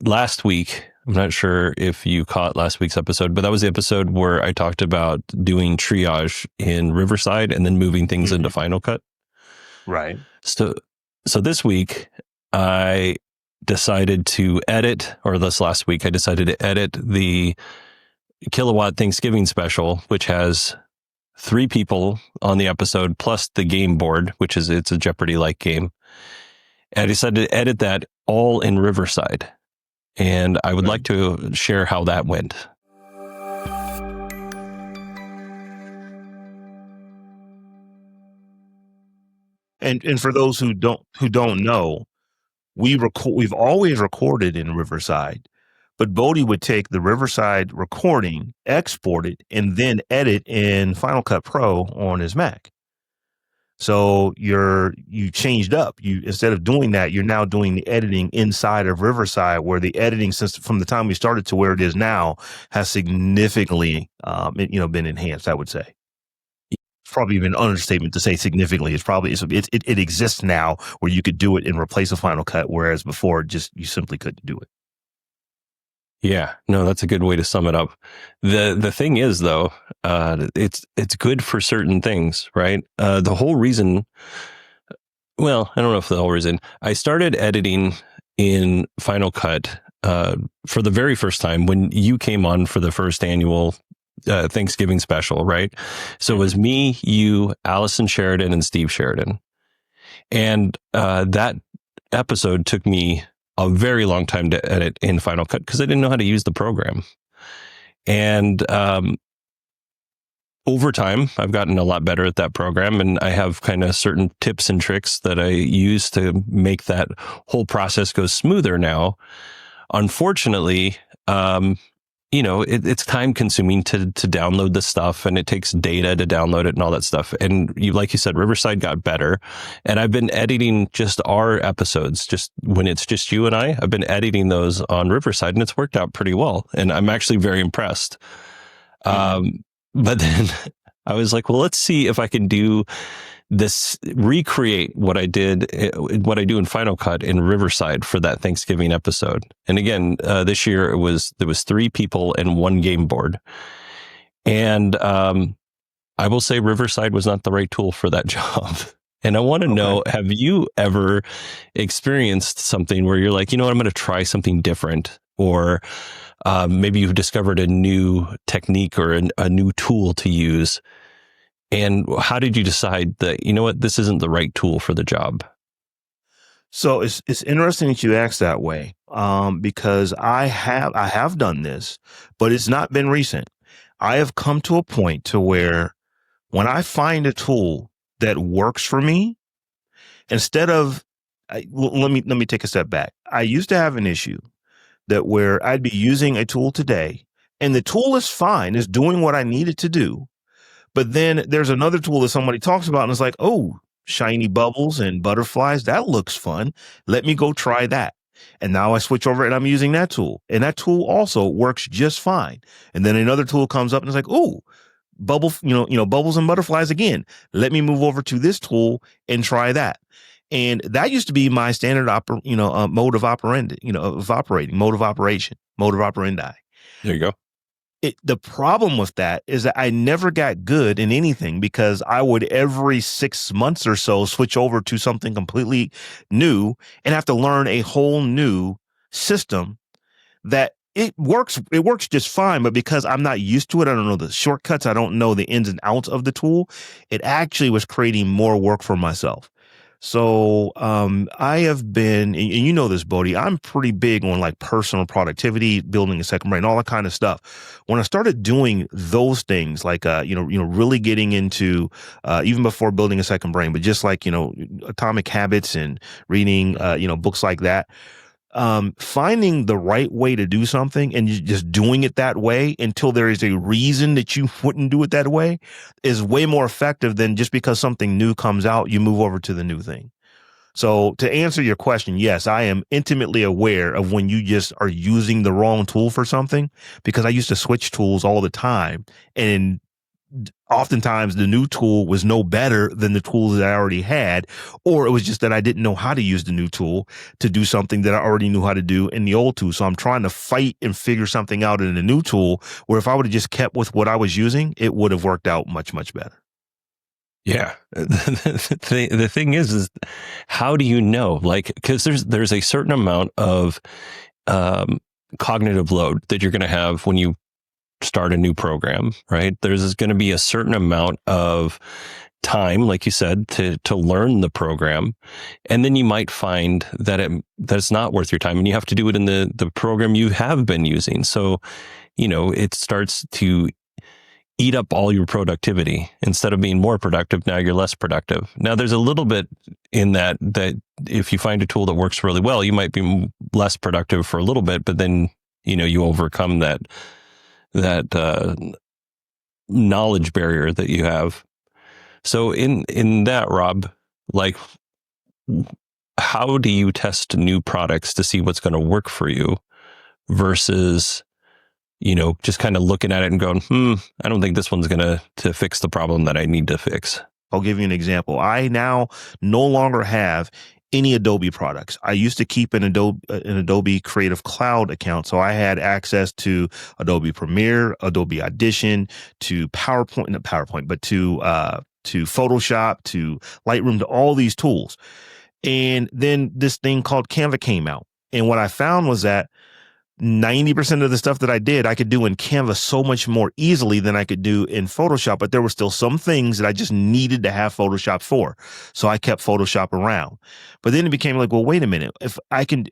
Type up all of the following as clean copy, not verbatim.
last week, I'm not sure if you caught last week's episode, but that was the episode where I talked about doing triage in Riverside and then moving things into Final Cut. Right. So this week I decided to edit, or this last week I decided to edit the Kilowatt Thanksgiving special, which has 3 people on the episode plus the game board, which is, it's a Jeopardy-like game. And I decided to edit that all in Riverside. And I would like to share how that went. And for those who don't know, we've always recorded in Riverside, but Bodie would take the Riverside recording, export it, and then edit in Final Cut Pro on his Mac. So you changed up. You, instead of doing that, you're now doing the editing inside of Riverside, where the editing system from the time we started to where it is now has significantly, been enhanced. I would say it's probably even an understatement to say significantly. It exists now where you could do it and replace a Final Cut, whereas before you simply couldn't do it. Yeah, no, that's a good way to sum it up. The thing is, though, it's good for certain things, right? The whole reason, well, I don't know if the whole reason, I started editing in Final Cut for the very first time when you came on for the first annual Thanksgiving special, right? So it was me, you, Allison Sheridan, and Steve Sheridan. And that episode took me a very long time to edit in Final Cut because I didn't know how to use the program. And over time, I've gotten a lot better at that program, and I have kind of certain tips and tricks that I use to make that whole process go smoother now. Unfortunately, it's time consuming to download the stuff, and it takes data to download it and all that stuff. And like you said, Riverside got better, and I've been editing just our episodes, just when it's just you and I've been editing those on Riverside, and it's worked out pretty well. And I'm actually very impressed. But then I was like, well, let's see if I can do this, recreate what I do in Final Cut in Riverside for that Thanksgiving episode. And again, this year there was 3 people and 1 game board. And I will say Riverside was not the right tool for that job. And I want to know, have you ever experienced something where you're like, you know what, I'm going to try something different? Or maybe you've discovered a new technique or a new tool to use. And how did you decide that, you know what, this isn't the right tool for the job? So it's interesting that you ask that way, because I have done this, but it's not been recent. I have come to a point to where when I find a tool that works for me, instead of, let me take a step back. I used to have an issue that where I'd be using a tool today, and the tool is fine, it's doing what I need it to do. But then there's another tool that somebody talks about and it's like, oh, shiny bubbles and butterflies. That looks fun. Let me go try that. And now I switch over and I'm using that tool. And that tool also works just fine. And then another tool comes up and it's like, oh, bubbles and butterflies again. Let me move over to this tool and try that. And that used to be my standard mode of operation. There you go. The problem with that is that I never got good in anything because I would every 6 months or so switch over to something completely new and have to learn a whole new system that it works just fine. But because I'm not used to it, I don't know the shortcuts, I don't know the ins and outs of the tool, it actually was creating more work for myself. So I have been, and you know this, Bodie, I'm pretty big on like personal productivity, building a second brain, all that kind of stuff. When I started doing those things, like really getting into even before building a second brain, but just like Atomic Habits and reading books like that. Finding the right way to do something and just doing it that way until there is a reason that you wouldn't do it that way is way more effective than just because something new comes out, you move over to the new thing. So to answer your question, yes, I am intimately aware of when you just are using the wrong tool for something, because I used to switch tools all the time and oftentimes the new tool was no better than the tools that I already had, or it was just that I didn't know how to use the new tool to do something that I already knew how to do in the old tool. So I'm trying to fight and figure something out in the new tool, where if I would have just kept with what I was using, it would have worked out much, much better. Yeah. The thing is how do you know? Like, because there's a certain amount of cognitive load that you're going to have when you start a new program, right? There's going to be a certain amount of time, like you said, to learn the program, and then you might find that that's not worth your time, and you have to do it in the program you have been using. So, it starts to eat up all your productivity. Instead of being more productive, now you're less productive. Now, there's a little bit in that if you find a tool that works really well, you might be less productive for a little bit, but then you overcome that knowledge barrier that you have. So in that, Rob, like, how do you test new products to see what's going to work for you versus, just kind of looking at it and going, I don't think this one's going to fix the problem that I need to fix. I'll give you an example. I now no longer have any Adobe products. I used to keep an Adobe Creative Cloud account, so I had access to Adobe Premiere, Adobe Audition, to PowerPoint, not PowerPoint, but to Photoshop, to Lightroom, to all these tools. And then this thing called Canva came out. And what I found was that 90% of the stuff that I did, I could do in Canva so much more easily than I could do in Photoshop. But there were still some things that I just needed to have Photoshop for. So I kept Photoshop around. But then it became like, well, wait a minute. If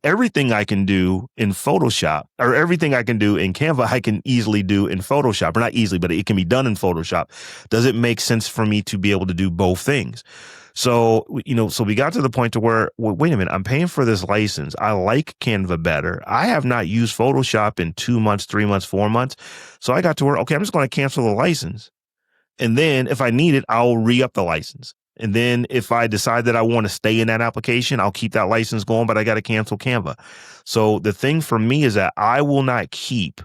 everything I can do in Photoshop, or everything I can do in Canva, I can easily do in Photoshop. Or not easily, but it can be done in Photoshop. Does it make sense for me to be able to do both things? So, so we got to the point to where, well, wait a minute, I'm paying for this license. I like Canva better. I have not used Photoshop in 2 months, 3 months, 4 months. So I got to where, okay, I'm just going to cancel the license. And then if I need it, I'll re-up the license. And then if I decide that I want to stay in that application, I'll keep that license going, but I got to cancel Canva. So the thing for me is that I will not keep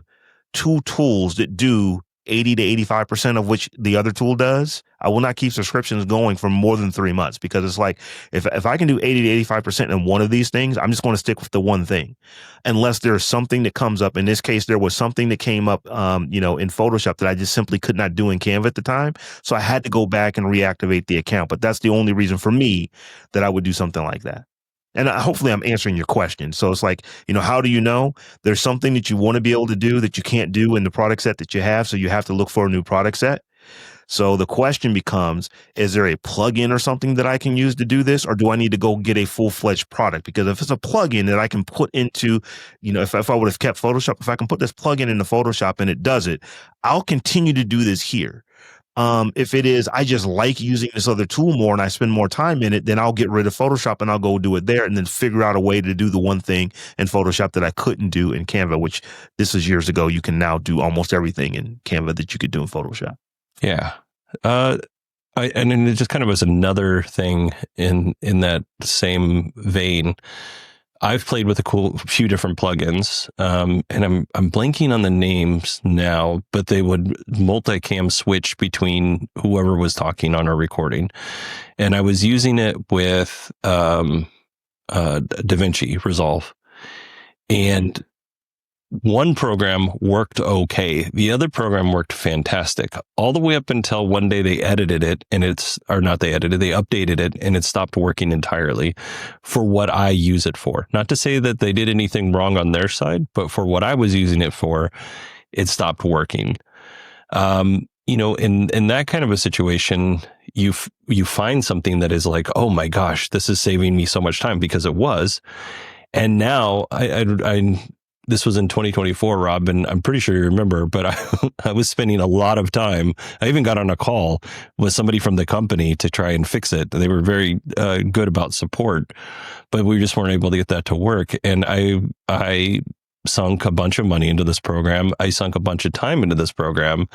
two tools that do 80 to 85% of which the other tool does. I will not keep subscriptions going for more than 3 months, because it's like, if I can do 80 to 85% in one of these things, I'm just going to stick with the one thing, unless there's something that comes up. In this case, there was something that came up, in Photoshop that I just simply could not do in Canva at the time. So I had to go back and reactivate the account. But that's the only reason for me that I would do something like that. And hopefully I'm answering your question. So it's like, how do you know? There's something that you want to be able to do that you can't do in the product set that you have. So you have to look for a new product set. So the question becomes, is there a plugin or something that I can use to do this? Or do I need to go get a full-fledged product? Because if it's a plugin that I can put into, if I would have kept Photoshop, if I can put this plugin into Photoshop and it does it, I'll continue to do this here. If it is, I just like using this other tool more and I spend more time in it, then I'll get rid of Photoshop and I'll go do it there, and then figure out a way to do the one thing in Photoshop that I couldn't do in Canva, which this is years ago. You can now do almost everything in Canva that you could do in Photoshop. Yeah. And then it just kind of was another thing in that same vein. I've played with a few different plugins, and I'm blanking on the names now, but they would multicam switch between whoever was talking on our recording. And I was using it with DaVinci Resolve. And one program worked okay. The other program worked fantastic, all the way up until one day they edited it and they updated it and it stopped working entirely for what I use it for. Not to say that they did anything wrong on their side, but for what I was using it for, it stopped working. In that kind of a situation, you find something that is like, oh my gosh, this is saving me so much time, because it was. And now this was in 2024, Rob, and I'm pretty sure you remember, but I was spending a lot of time. I even got on a call with somebody from the company to try and fix it. They were very good about support, but we just weren't able to get that to work. And I sunk a bunch of money into this program. I sunk a bunch of time into this program.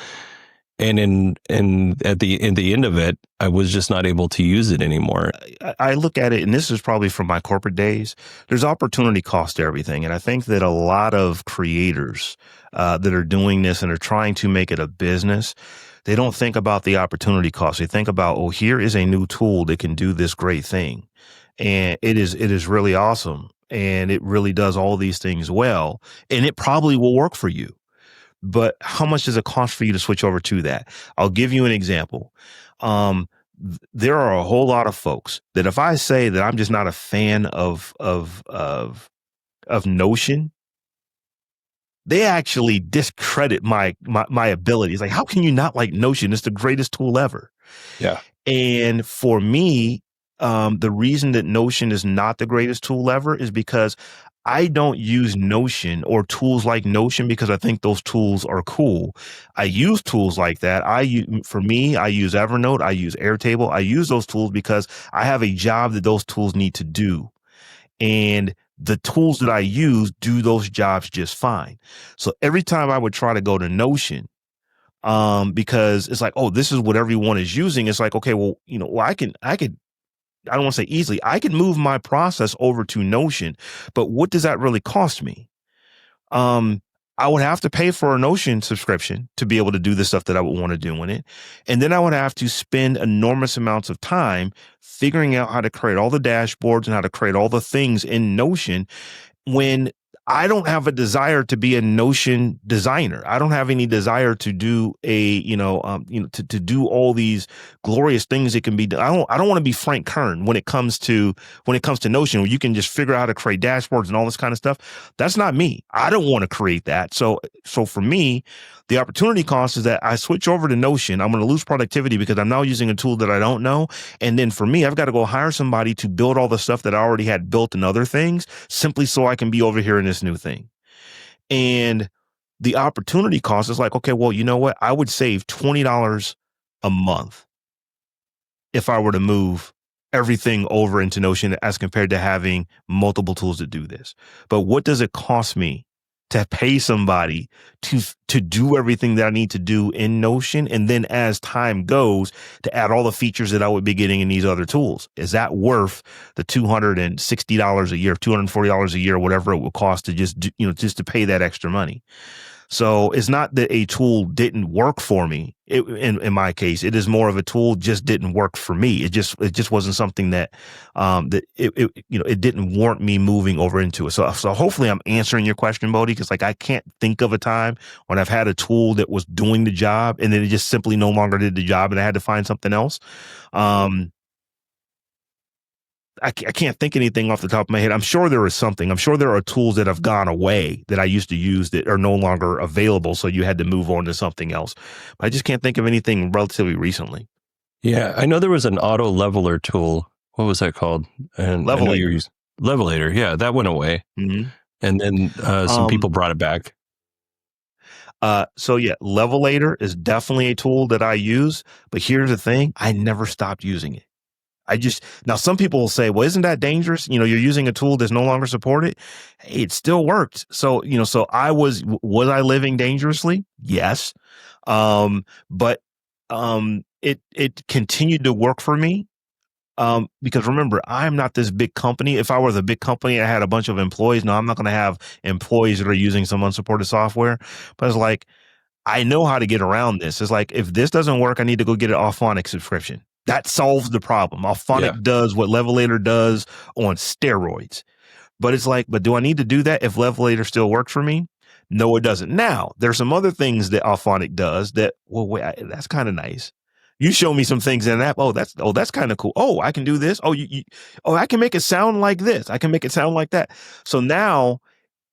And in the end of it, I was just not able to use it anymore. I look at it, and this is probably from my corporate days. There's opportunity cost to everything, and I think that a lot of creators that are doing this and are trying to make it a business, they don't think about the opportunity cost. They think about, oh, here is a new tool that can do this great thing, and it is really awesome, and it really does all these things well, and it probably will work for you. But how much does it cost for you to switch over to that? I'll give you an example. Um, there are a whole lot of folks that if I say that I'm just not a fan of Notion, they actually discredit my abilities. Like, how can you not like Notion? It's the greatest tool ever. Yeah. And for me, the reason that Notion is not the greatest tool ever is because I don't use Notion or tools like Notion because I think those tools are cool. I use tools like that. For me, I use Evernote. I use Airtable. I use those tools because I have a job that those tools need to do. And the tools that I use do those jobs just fine. So every time I would try to go to Notion, because it's like, oh, this is what everyone is using. It's like, okay, well, I don't want to say easily, I can move my process over to Notion, but what does that really cost me? I would have to pay for a Notion subscription to be able to do the stuff that I would want to do in it. And then I would have to spend enormous amounts of time figuring out how to create all the dashboards and how to create all the things in Notion when I don't have a desire to be a Notion designer. I don't have any desire to do to do all these glorious things that can be done. I don't want to be Frank Kern when it comes to Notion, where you can just figure out how to create dashboards and all this kind of stuff. That's not me. I don't want to create that. So for me, the opportunity cost is that I switch over to Notion. I'm going to lose productivity because I'm now using a tool that I don't know. And then for me, I've got to go hire somebody to build all the stuff that I already had built in other things simply so I can be over here in this new thing. And the opportunity cost is like, okay, well, you know what? I would save $20 a month if I were to move everything over into Notion as compared to having multiple tools to do this. But what does it cost me to pay somebody to do everything that I need to do in Notion? And then as time goes, to add all the features that I would be getting in these other tools. Is that worth the $260 a year, $240 a year, whatever it would cost to just to pay that extra money? So it's not that a tool didn't work for me. In my case, it is more of a tool just didn't work for me. It just wasn't something that it didn't warrant me moving over into it. So hopefully I'm answering your question, Bodhi, because like I can't think of a time when I've had a tool that was doing the job and then it just simply no longer did the job and I had to find something else. I can't think anything off the top of my head. I'm sure there is something. I'm sure there are tools that have gone away that I used to use that are no longer available. So you had to move on to something else. But I just can't think of anything relatively recently. Yeah, I know there was an auto leveler tool. What was that called? And Levelator. Levelator. Yeah, that went away. Mm-hmm. And then some people brought it back. So yeah, Levelator is definitely a tool that I use. But here's the thing. I never stopped using it. Now some people will say, well, isn't that dangerous? You're using a tool that's no longer supported. Hey, it still worked. So, so was I living dangerously? Yes. But it continued to work for me. Because remember, I'm not this big company. If I were the big company, I had a bunch of employees. No, I'm not going to have employees that are using some unsupported software, but it's like, I know how to get around this. It's like, if this doesn't work, I need to go get an Auphonic subscription. That solves the problem. Auphonic does what Levelator does on steroids. But it's like, but do I need to do that if Levelator still works for me? No, it doesn't. Now, there's some other things that Auphonic does that, well, wait, that's kind of nice. You show me some things in an app. Oh, that's kind of cool. Oh, I can do this. Oh, I can make it sound like this. I can make it sound like that. So now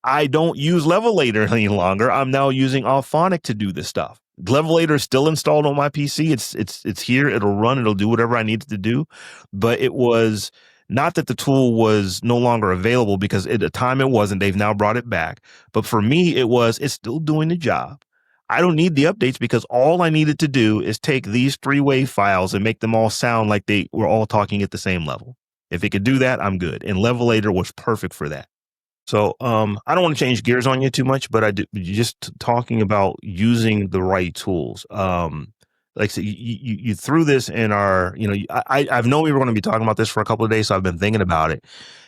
I don't use Levelator any longer. I'm now using Auphonic to do this stuff. Levelator is still installed on my PC. It's here. It'll run. It'll do whatever I need it to do. But it was not that the tool was no longer available, because at the time it wasn't. They've now brought it back. But for me, it's still doing the job. I don't need the updates because all I needed to do is take these 3 WAV files and make them all sound like they were all talking at the same level. If it could do that, I'm good. And Levelator was perfect for that. So I don't want to change gears on you too much, but just talking about using the right tools. like I said, you threw this in our, I've known we were going to be talking about this for a couple of days, so I've been thinking about it.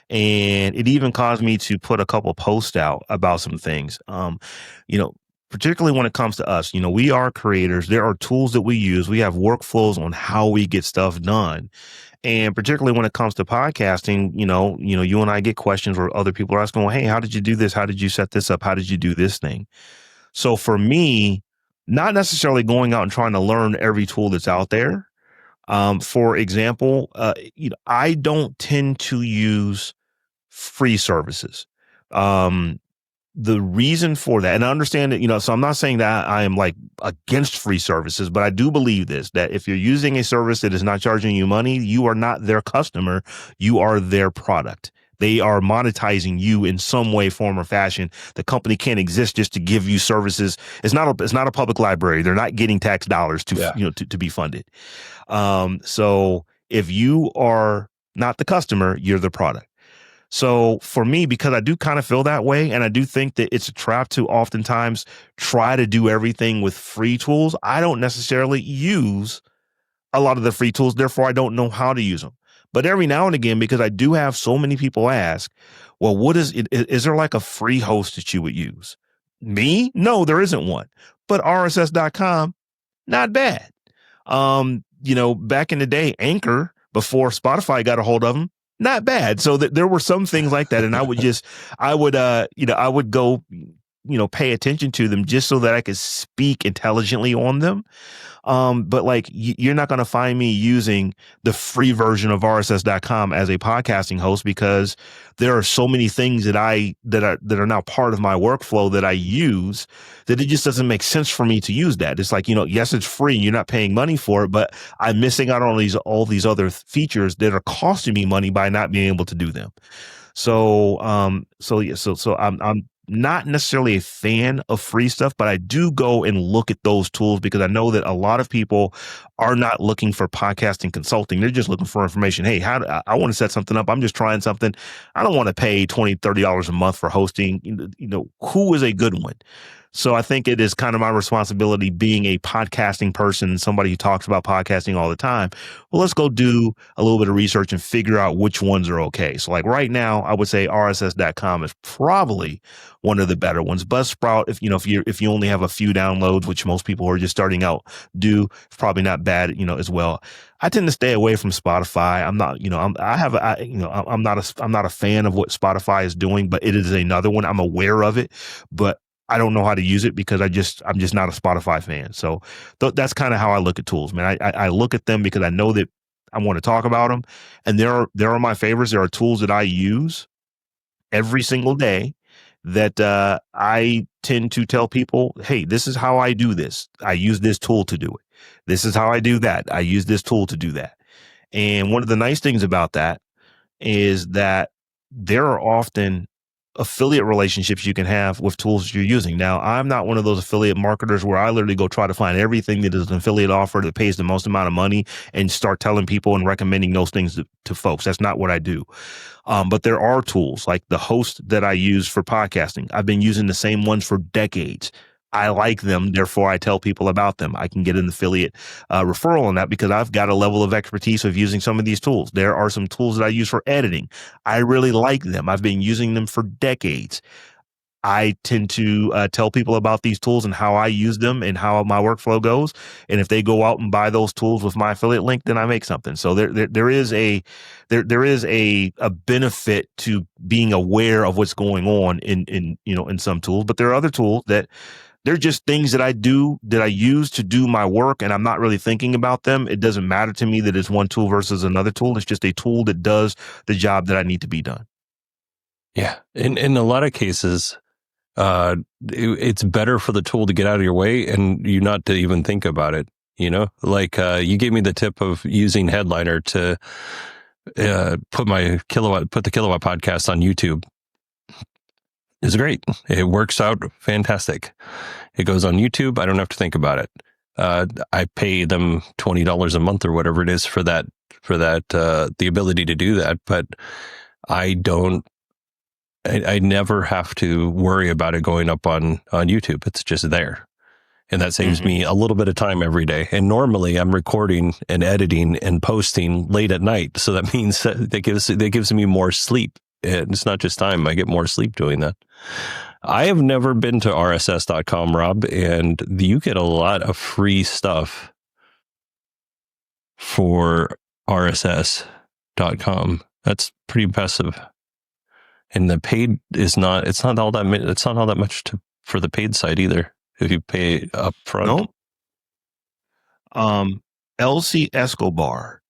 And it even caused me to put a couple posts out about some things. You know, particularly when it comes to us, we are creators. There are tools that we use. We have workflows on how we get stuff done. And particularly when it comes to podcasting, you and I get questions where other people are asking, well, hey, how did you do this? How did you set this up? How did you do this thing? So for me, not necessarily going out and trying to learn every tool that's out there. For example, I don't tend to use free services. The reason for that, and I understand that, so I'm not saying that I am like against free services, but I do believe this, that if you're using a service that is not charging you money, you are not their customer, you are their product. They are monetizing you in some way, form, or fashion. The company can't exist just to give you services. It's not a public library. They're not getting tax dollars to be funded. So if you are not the customer, you're the product. So for me, because I do kind of feel that way, and I do think that it's a trap to oftentimes try to do everything with free tools, I don't necessarily use a lot of the free tools. Therefore, I don't know how to use them. But every now and again, because I do have so many people ask, well, what is it? Is there like a free host that you would use? Me? No, there isn't one. But RSS.com, not bad. Back in the day, Anchor, before Spotify got a hold of them, not bad. So there were some things like that. And I would go, pay attention to them just so that I could speak intelligently on them. But like, you're not going to find me using the free version of RSS.com as a podcasting host, because there are so many things that are now part of my workflow that I use that it just doesn't make sense for me to use that. It's like, yes, it's free and you're not paying money for it, but I'm missing out on all these other features that are costing me money by not being able to do them. So I'm not necessarily a fan of free stuff, but I do go and look at those tools because I know that a lot of people are not looking for podcasting consulting. They're just looking for information. Hey, I want to set something up. I'm just trying something. I don't want to pay $20, $30 a month for hosting. Who is a good one? So I think it is kind of my responsibility, being a podcasting person, somebody who talks about podcasting all the time. Well, let's go do a little bit of research and figure out which ones are okay. So like right now, I would say RSS.com is probably one of the better ones. Buzzsprout, if you only have a few downloads, which most people who are just starting out do, it's probably not bad, as well. I tend to stay away from Spotify. I'm not, I'm not a fan of what Spotify is doing, but it is another one. I'm aware of it, but I don't know how to use it because I'm just not a Spotify fan. So that's kind of how I look at tools, man. I look at them because I know that I want to talk about them, and there are my favorites. There are tools that I use every single day that I tend to tell people, hey, this is how I do this. I use this tool to do it. This is how I do that. I use this tool to do that. And one of the nice things about that is that there are often affiliate relationships you can have with tools you're using. Now, I'm not one of those affiliate marketers where I literally go try to find everything that is an affiliate offer that pays the most amount of money and start telling people and recommending those things to folks. That's not what I do. But there are tools like the host that I use for podcasting. I've been using the same ones for decades. I like them, therefore I tell people about them. I can get an affiliate referral on that because I've got a level of expertise of using some of these tools. There are some tools that I use for editing. I really like them. I've been using them for decades. I tend to tell people about these tools and how I use them and how my workflow goes. And if they go out and buy those tools with my affiliate link, then I make something. So there is a benefit to being aware of what's going on in some tools. But there are other tools that they're just things that I use to do my work, and I'm not really thinking about them. It doesn't matter to me that it's one tool versus another tool. It's just a tool that does the job that I need to be done. Yeah. In a lot of cases, it's better for the tool to get out of your way and you not to even think about it. Like you gave me the tip of using Headliner to put the Kilowatt podcast on YouTube. It's great. It works out fantastic. It goes on YouTube. I don't have to think about it. I pay them $20 a month or whatever it is for that, the ability to do that. But I never have to worry about it going up on YouTube. It's just there. And that saves me a little bit of time every day. And normally I'm recording and editing and posting late at night. So that means that gives me more sleep. And it's not just time. I get more sleep doing that. I have never been to rss.com, Rob, and you get a lot of free stuff for rss.com. That's pretty impressive. And the paid it's not all that much for the paid side either. If you pay up front. No. Elsie Escobar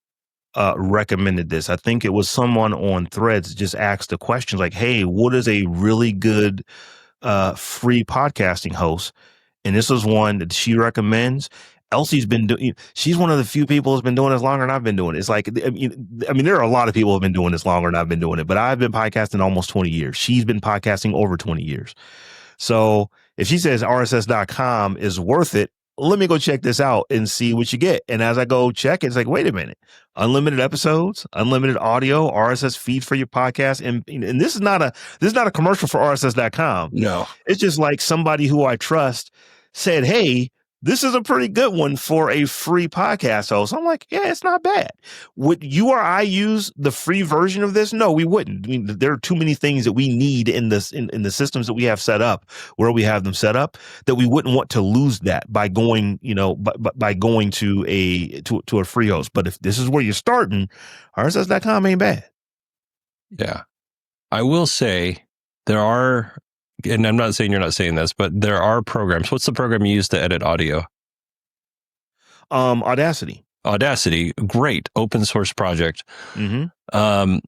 recommended this. I think it was someone on Threads just asked a question like, hey, what is a really good free podcasting host? And this is one that she recommends. Elsie's been doing, she's one of the few people who's been doing this longer than I've been doing it. It's like, I mean, there are a lot of people who have been doing this longer than I've been doing it, but I've been podcasting almost 20 years. She's been podcasting over 20 years. So if she says rss.com is worth it, let me go check this out and see what you get. And as I go check, it's like, wait a minute, unlimited episodes, unlimited audio, RSS feed for your podcast. And this is not a commercial for rss.com. No, it's just like somebody who I trust said, hey, this is a pretty good one for a free podcast host. I'm like, yeah, it's not bad. Would you or I use the free version of this? No, we wouldn't. I mean, there are too many things that we need in this in the systems that we have set up, where we have them set up, that we wouldn't want to lose that by going, by going to a free host. But if this is where you're starting, rss.com ain't bad. Yeah, I will say there are. And I'm not saying you're not saying this, but there are programs. What's the program you use to edit audio? Audacity. Great open source project. DaVinci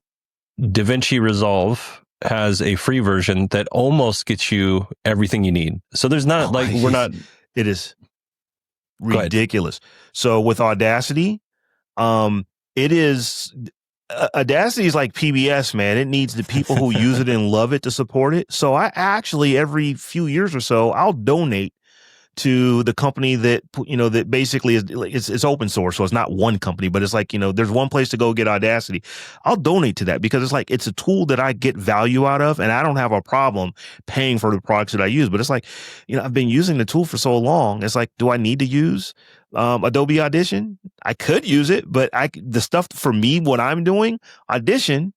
Resolve has a free version that almost gets you everything you need. So there's not it is ridiculous. So with Audacity, it is. Audacity is like PBS, man. It needs the people who use it and love it to support it. So I actually, every few years or so, I'll donate to the company that, that basically it's open source. So it's not one company, but it's like, there's one place to go get Audacity. I'll donate to that because it's like, it's a tool that I get value out of, and I don't have a problem paying for the products that I use. But it's like, I've been using the tool for so long. It's like, do I need to use Adobe Audition? I could use it, but the stuff for me, what I'm doing, Audition,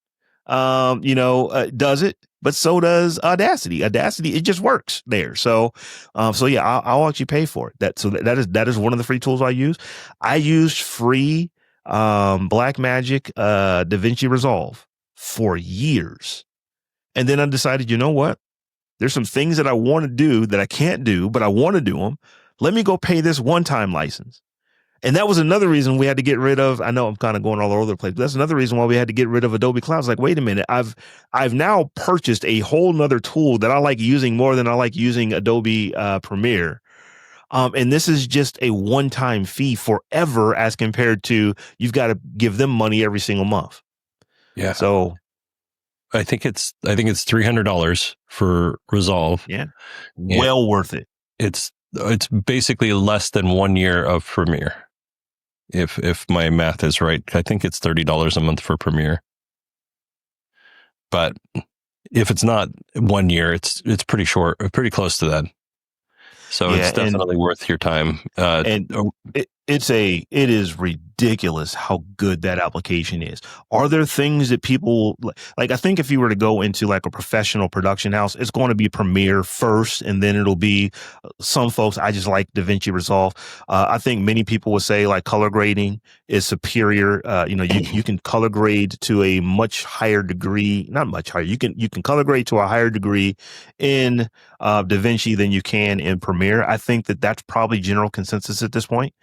does it, but so does Audacity. It just works there. So yeah, I'll actually pay for it. That is one of the free tools I use. I used free Blackmagic DaVinci Resolve for years, and then I decided, you know what? There's some things that I want to do that I can't do, but I want to do them. Let me go pay this one-time license. And that was another reason we had to get rid of, I know I'm kind of going all over the place, but that's another reason why we had to get rid of Adobe Cloud. It's like, wait a minute, I've now purchased a whole nother tool that I like using more than I like using Adobe Premiere. And this is just a one-time fee forever, as compared to you've got to give them money every single month. Yeah. So I think it's $300 for Resolve. Yeah. Well worth it. It's basically less than 1 year of Premiere. If my math is right, I think it's $30 a month for Premiere. But if it's not 1 year, it's pretty short, pretty close to that. So it's definitely worth your time. It is ridiculous how good that application is. Are there things that people like? I think if you were to go into like a professional production house, it's going to be Premiere first, and then it'll be some folks. I just like DaVinci Resolve. I think many people would say like color grading is superior. You can color grade to a much higher degree, not much higher. You can color grade to a higher degree in DaVinci than you can in Premiere. I think that's probably general consensus at this point.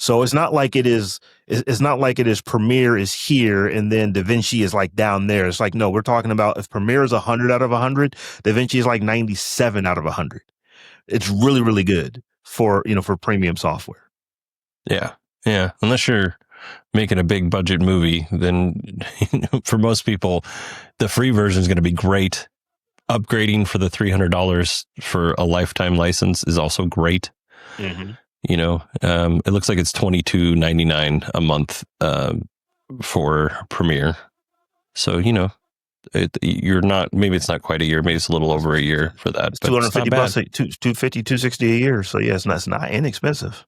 So it's not like it is. It's not like it is. Premiere is here, and then DaVinci is like down there. It's like, no, we're talking about if Premiere is 100 out of 100, DaVinci is like 97 out of 100. It's really, really good for premium software. Yeah. Unless you're making a big budget movie, then for most people, the free version is going to be great. Upgrading for the $300 for a lifetime license is also great. Mm-hmm. It looks like it's $22.99 a month for Premiere. So, you're not, maybe it's not quite a year, maybe it's a little over a year for that. It's but it's not $250, bad. 260 a year. So yeah, it's not inexpensive.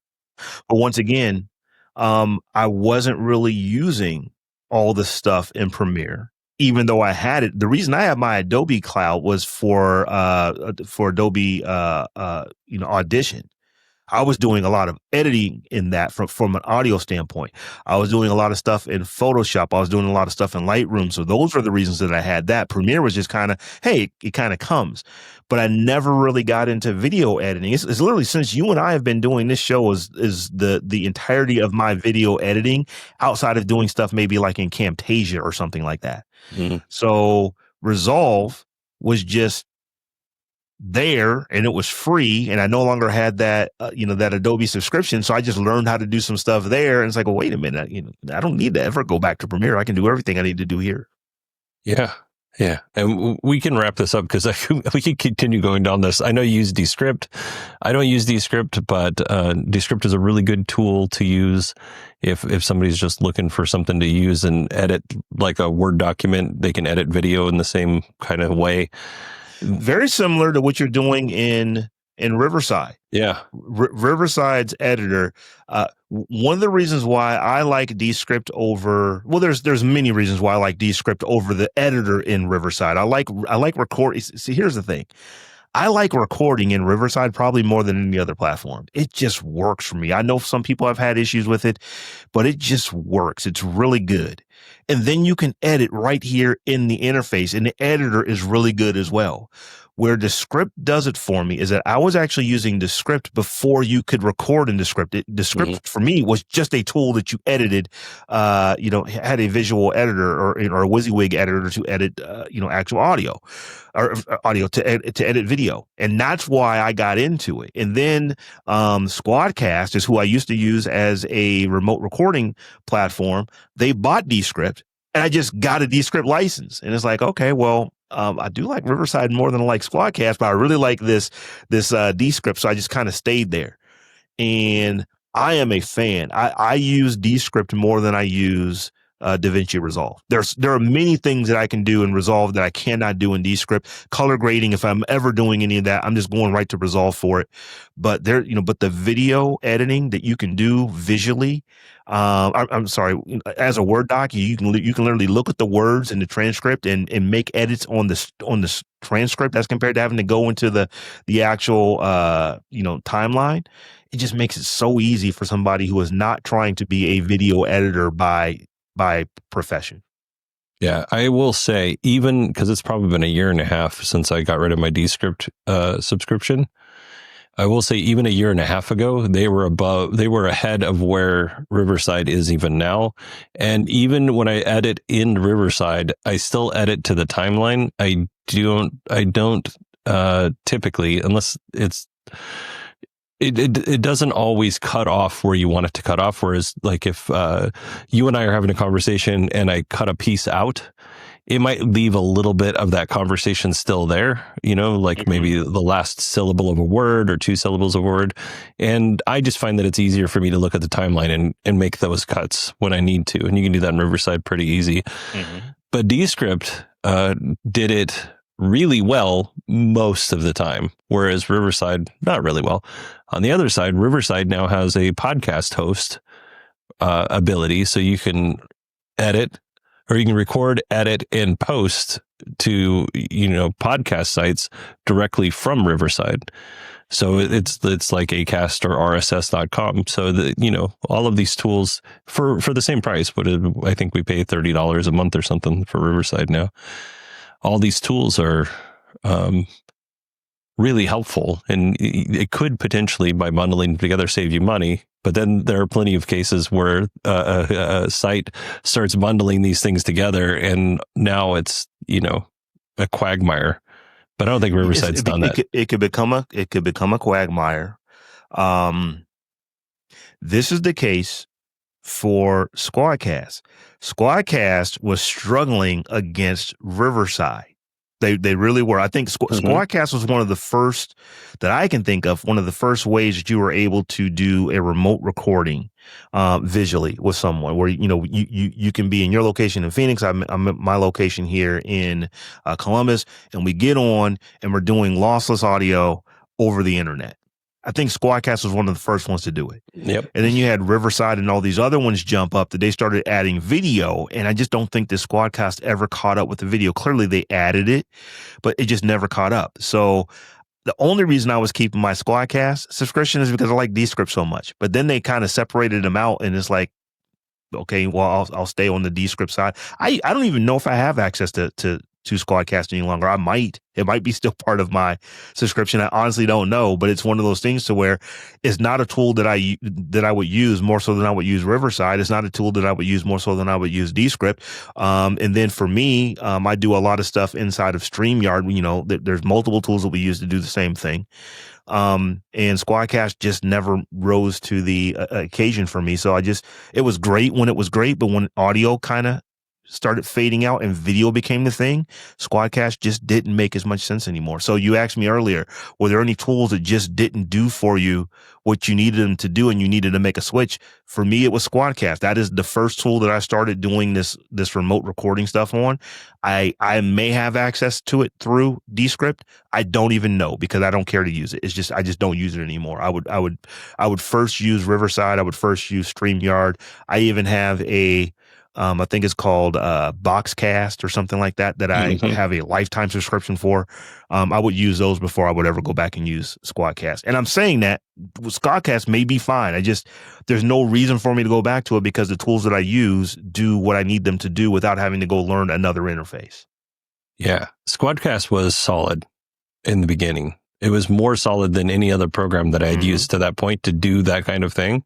But once again, I wasn't really using all the stuff in Premiere, even though I had it. The reason I have my Adobe Cloud was for Adobe, Audition. I was doing a lot of editing in that from an audio standpoint. I was doing a lot of stuff in Photoshop. I was doing a lot of stuff in Lightroom. So those are the reasons that I had that. Premiere was just kind of, hey, it kind of comes. But I never really got into video editing. It's literally since you and I have been doing this show is the entirety of my video editing outside of doing stuff maybe like in Camtasia or something like that. Mm-hmm. So Resolve was just there and it was free, and I no longer had that that Adobe subscription, so I just learned how to do some stuff there, and it's like, well, wait a minute, I don't need to ever go back to Premiere. I can do everything I need to do here. Yeah. And we can wrap this up because we can continue going down this. I know you use Descript. I don't use Descript, but Descript is a really good tool to use if somebody's just looking for something to use and edit like a Word document. They can edit video in the same kind of way. Very similar to what you're doing in Riverside. Yeah. Riverside's editor. One of the reasons why I like Descript over, well, there's many reasons why I like Descript over the editor in Riverside. I like record. See, here's the thing. I like recording in Riverside probably more than any other platform. It just works for me. I know some people have had issues with it, but it just works. It's really good. And then you can edit right here in the interface, and the editor is really good as well. Where Descript does it for me is that I was actually using Descript before you could record in Descript. Descript for me was just a tool that you edited, had a visual editor or a WYSIWYG editor to edit, actual audio or audio to edit video. And that's why I got into it. And then Squadcast is who I used to use as a remote recording platform. They bought Descript, and I just got a Descript license. And it's like, okay, well, I do like Riverside more than I like Squadcast, but I really like this Descript. So I just kind of stayed there. And I am a fan. I use Descript more than I use DaVinci Resolve. There are many things that I can do in Resolve that I cannot do in Descript. Color grading, if I'm ever doing any of that, I'm just going right to Resolve for it. But but the video editing that you can do visually, I'm sorry, as a Word doc, you can literally look at the words in the transcript and make edits on the transcript as compared to having to go into the actual timeline. It just makes it so easy for somebody who is not trying to be a video editor by profession. Yeah, I will say, even because it's probably been a year and a half since I got rid of my Descript subscription, I will say even a year and a half ago, they were ahead of where Riverside is even now. And even when I edit in Riverside, I still edit to the timeline. I don't typically, unless it doesn't always cut off where you want it to cut off. Whereas like if you and I are having a conversation and I cut a piece out, it might leave a little bit of that conversation still there, like maybe the last syllable of a word or two syllables of a word. And I just find that it's easier for me to look at the timeline and make those cuts when I need to. And you can do that in Riverside pretty easy. Mm-hmm. But Descript did it really well most of the time, whereas Riverside, not really well. On the other side, Riverside now has a podcast host ability, so you can edit, or you can record, edit, and post to podcast sites directly from Riverside. So it's like Acast or RSS.com. So all of these tools for the same price, but I think we pay $30 a month or something for Riverside now. All these tools are really helpful, and it could potentially, by bundling together, save you money. But then there are plenty of cases where a site starts bundling these things together, and now it's a quagmire. But I don't think Riverside's done that. It could become a quagmire. This is the case for Squadcast. Squadcast was struggling against Riverside. They really were. I think Squadcast was one of the first that I can think of, one of the first ways that you were able to do a remote recording visually with someone where, you can be in your location in Phoenix. I'm at my location here in Columbus, and we get on and we're doing lossless audio over the internet. I think Squadcast was one of the first ones to do it. Yep. And then you had Riverside and all these other ones jump up that they started adding video. And I just don't think this Squadcast ever caught up with the video. Clearly they added it, but it just never caught up. So the only reason I was keeping my Squadcast subscription is because I like Descript so much. But then they kind of separated them out, and it's like, okay, well, I'll stay on the Descript side. I don't even know if I have access to Squadcast any longer. I might. It might be still part of my subscription. I honestly don't know, but it's one of those things to where it's not a tool that I would use more so than I would use Riverside. It's not a tool that I would use more so than I would use Descript. And then for me, I do a lot of stuff inside of StreamYard. There's multiple tools that we use to do the same thing. And Squadcast just never rose to the occasion for me. So it was great when it was great, but when audio kind of started fading out and video became the thing, Squadcast just didn't make as much sense anymore. So you asked me earlier, were there any tools that just didn't do for you what you needed them to do and you needed to make a switch? For me, it was Squadcast. That is the first tool that I started doing this remote recording stuff on. I may have access to it through Descript. I don't even know because I don't care to use it. It's just I just don't use it anymore. I would first use Riverside. I would first use StreamYard. I even have I think it's called Boxcast or something like that I have a lifetime subscription for. I would use those before I would ever go back and use Squadcast. And I'm saying that Squadcast may be fine. There's no reason for me to go back to it because the tools that I use do what I need them to do without having to go learn another interface. Yeah. Squadcast was solid in the beginning. It was more solid than any other program that I had used to that point to do that kind of thing.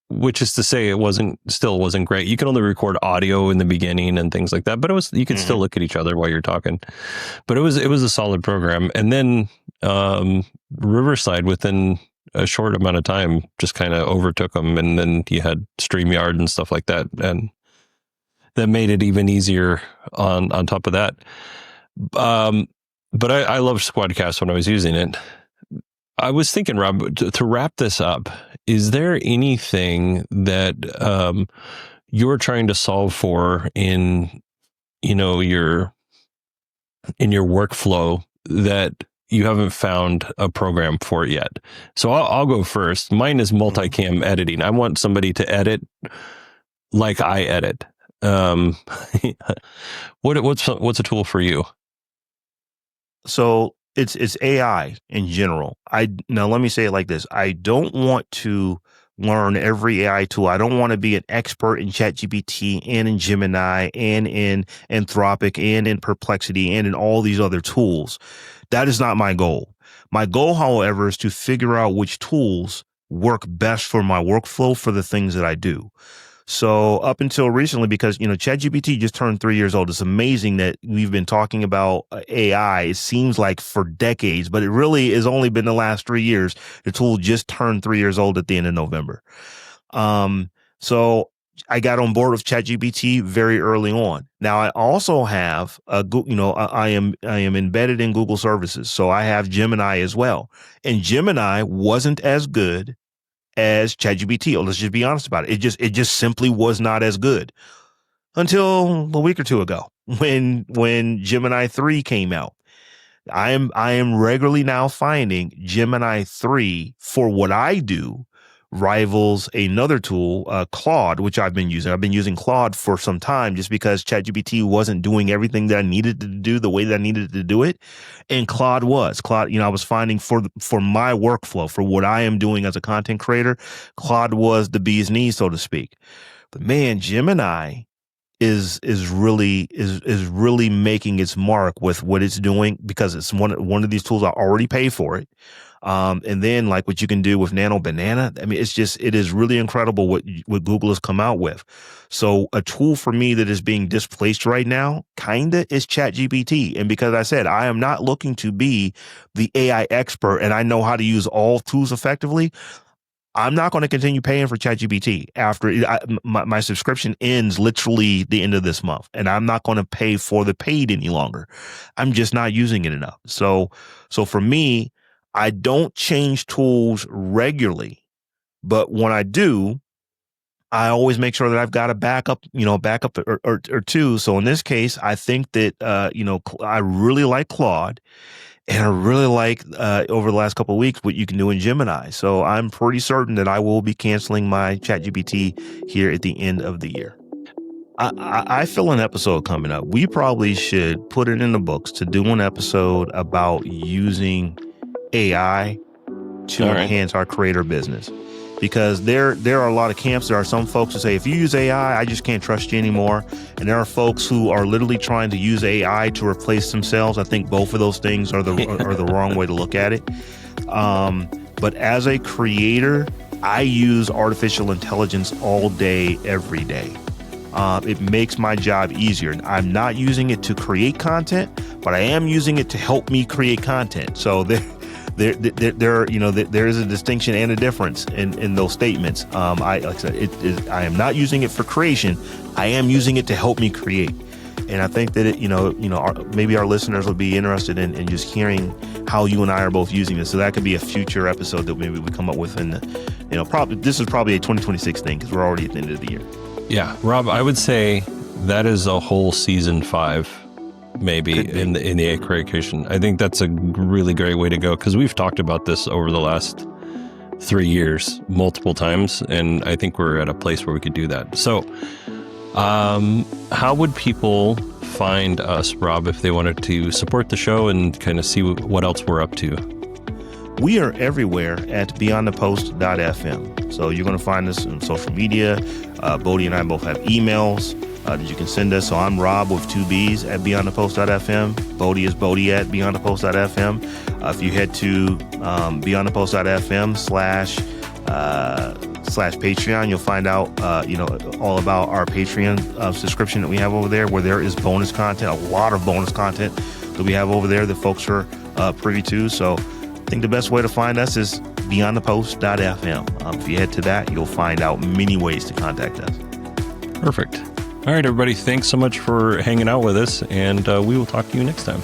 Which is to say, it still wasn't great. You can only record audio in the beginning and things like that, but you could still look at each other while you're talking. But it was a solid program. And then Riverside, within a short amount of time, just kind of overtook them. And then you had StreamYard and stuff like that, and that made it even easier on top of that. But I loved Squadcast when I was using it. I was thinking, Rob, to wrap this up, is there anything that you're trying to solve for in your workflow that you haven't found a program for yet? So I'll go first. Mine is multicam editing. I want somebody to edit like I edit. What's a tool for you? So it's AI in general. Now let me say it like this. I don't want to learn every AI tool. I don't want to be an expert in ChatGPT and in Gemini and in Anthropic and in Perplexity and in all these other tools. That is not my goal. My goal, however, is to figure out which tools work best for my workflow for the things that I do. So up until recently, because, ChatGPT just turned 3 years old. It's amazing that we've been talking about AI. It seems like for decades, but it really has only been the last 3 years. The tool just turned 3 years old at the end of November. So I got on board with ChatGPT very early on. Now I also have I am embedded in Google services. So I have Gemini as well. And Gemini wasn't as good as ChatGPT. Let's just be honest about it. It just simply was not as good until a week or two ago when Gemini 3 came out. I am regularly now finding Gemini 3 for what I do rivals another tool, Claude, which I've been using. I've been using Claude for some time just because ChatGPT wasn't doing everything that I needed to do the way that I needed to do it. And Claude was. I was finding for my workflow, for what I am doing as a content creator, Claude was the bee's knees, so to speak. But man, Gemini is really making its mark with what it's doing because it's one of these tools I already pay for it. And then like what you can do with Nano Banana, I mean, it is really incredible what Google has come out with. So a tool for me that is being displaced right now kinda is ChatGPT. And because I said, I am not looking to be the AI expert and I know how to use all tools effectively. I'm not going to continue paying for ChatGPT after my subscription ends literally the end of this month, and I'm not going to pay for the paid any longer. I'm just not using it enough. So for me, I don't change tools regularly, but when I do, I always make sure that I've got a backup or two. So in this case, I think that, I really like Claude. And I really like over the last couple of weeks what you can do in Gemini. So I'm pretty certain that I will be canceling my ChatGPT here at the end of the year. I feel an episode coming up. We probably should put it in the books to do an episode about using AI to enhance our creator business. Because there are a lot of camps. There are some folks who say, if you use AI, I just can't trust you anymore. And there are folks who are literally trying to use AI to replace themselves. I think both of those things are the wrong way to look at it. But as a creator, I use artificial intelligence all day, every day. It makes my job easier. I'm not using it to create content, but I am using it to help me create content. So there is a distinction and a difference in those statements. Like I said, I am not using it for creation. I am using it to help me create. And I think that maybe our listeners will be interested in just hearing how you and I are both using this. So that could be a future episode that maybe we come up with. And this is probably a 2026 thing because we're already at the end of the year. Yeah, Rob, I would say that is a whole season 5. Maybe in the AI creation. I think that's a really great way to go because we've talked about this over the last 3 years multiple times, and I think we're at a place where we could do that. So, how would people find us, Rob, if they wanted to support the show and kind of see what else we're up to? We are everywhere at beyondthepost.fm. So you're going to find us on social media. Bodie and I both have emails that you can send us. So I'm Rob with 2 B's at beyondthepost.fm. Bodie is Bodie at beyondthepost.fm. If you head to beyondthepost.fm slash Patreon, you'll find out all about our Patreon subscription that we have over there, where there is bonus content, a lot of bonus content that we have over there that folks are privy to. So I think the best way to find us is beyondthepost.fm. If you head to that, you'll find out many ways to contact us. Perfect. All right, everybody. Thanks so much for hanging out with us, and we will talk to you next time.